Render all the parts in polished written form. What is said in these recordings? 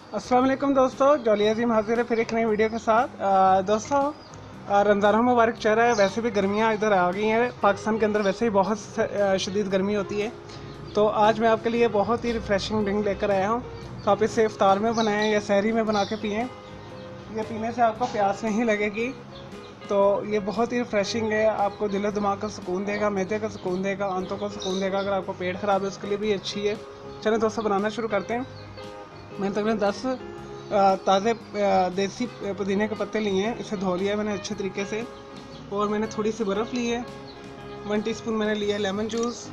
अस्सलाम वालेकुम दोस्तों, जॉली अजीम हाजिर है फिर एक नई वीडियो के साथ। दोस्तों, रमज़ान मुबारक चल रहा है। वैसे भी गर्मियाँ इधर आ गई हैं। पाकिस्तान के अंदर वैसे ही बहुत शदीद गर्मी होती है। तो आज मैं आपके लिए बहुत ही रिफ़्रेशिंग ड्रिंक लेकर आया हूँ। तो आप इसे इफ्तार में बनाएं या सहरी में बना के पिएँ। ये पीने से आपको प्यास नहीं लगेगी। तो ये बहुत ही रिफ़्रेशिंग है, आपको दिल दिमाग का सुकून देगा, मैदे का सुकून देगा, आंतों को सुकून देगा। अगर आपको पेट ख़राब है उसके लिए भी अच्छी है। चलें दोस्तों, बनाना शुरू करते हैं। मैंने तकरीबन 10 ताज़े देसी पुदीने के पत्ते लिए हैं। इसे धो लिया मैंने अच्छे तरीके से। और मैंने थोड़ी सी बर्फ़ ली है। 1 टीस्पून मैंने लिया है लेमन जूस।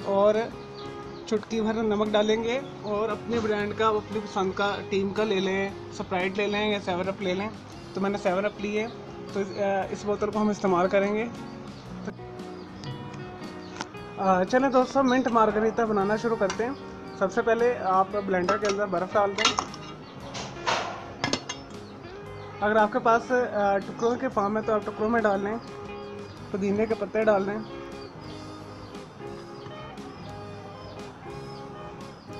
और चुटकी भर नमक डालेंगे। और अपने ब्रांड का, अपनी पसंद का, टीम का ले लें, स्प्राइट ले लें या 7 अप ले लें। तो मैंने 7 अप ली है। तो इस बोतल को हम इस्तेमाल करेंगे। चलें दोस्तों, मिंट मार्गरीटा बनाना शुरू करते हैं। सबसे पहले आप ब्लेंडर के अंदर बर्फ़ डाल दें। अगर आपके पास टुकड़ों के फॉर्म है तो आप टुकड़ों में डाल लें। पुदीने के पत्ते डाल दें,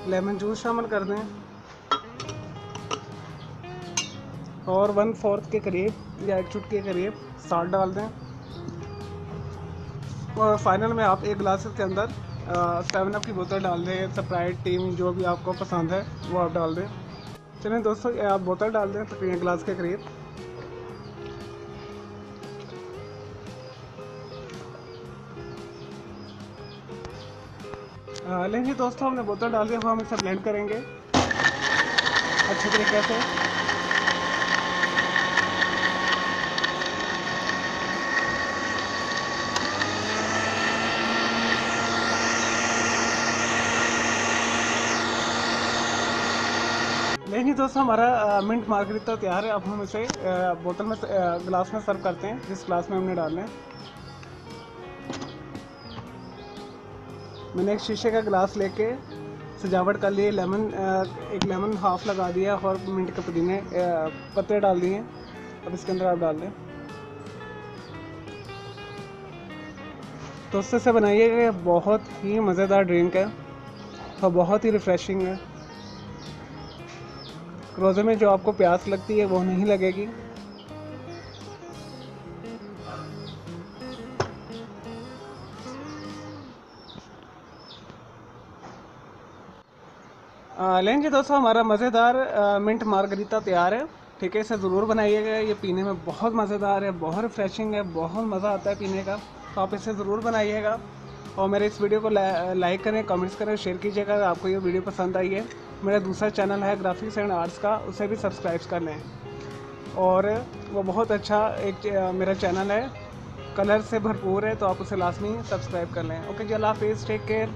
लेमन जूस शामिल कर दें और 1/4 के करीब या 1 चुटकी के करीब साल्ट डाल दें। और फाइनल में आप 1 गिलास के अंदर 7 अप की बोतल डाल दें। स्प्राइट, टीम, जो भी आपको पसंद है वो आप डाल दें। चलें दोस्तों, आप बोतल डाल दें तकरीबन 1 गिलास के करीब। लेंगे दोस्तों, हमने बोतल डाल दी। हम इसे ब्लेंड करेंगे अच्छे तरीके से। नहीं दोस्तों, हमारा मिंट मार्गरीटा तैयार है। अब हम इसे बोतल में गिलास में सर्व करते हैं, जिस गिलास में हमने डालना है। मैंने एक शीशे का गिलास लेके सजावट कर ली। एक लेमन हाफ लगा दिया और मिंट के पुदीने पत्ते डाल दिए। अब इसके अंदर आप डाल दें। दोस्तों, से बनाइएगा, ये बहुत ही मज़ेदार ड्रिंक है और बहुत ही रिफ़्रेशिंग है। रोज़े में जो आपको प्यास लगती है वो नहीं लगेगी। लेंगे दोस्तों, हमारा मज़ेदार मिंट मार्गरीटा तैयार है। ठीक है, इसे ज़रूर बनाइएगा। ये पीने में बहुत मज़ेदार है, बहुत रिफ़्रेशिंग है, बहुत मज़ा आता है पीने का। तो आप इसे ज़रूर बनाइएगा। और मेरे इस वीडियो को लाइक करें, कमेंट्स करें, शेयर कीजिएगा अगर आपको ये वीडियो पसंद आई है। मेरा दूसरा चैनल है ग्राफिक्स एंड आर्ट्स का, उसे भी सब्सक्राइब कर लें। और वो बहुत अच्छा मेरा चैनल है, कलर से भरपूर है, तो आप उसे लाजमी सब्सक्राइब कर लें। ओके जी, अल्लाह हाफिज़, टेक केयर।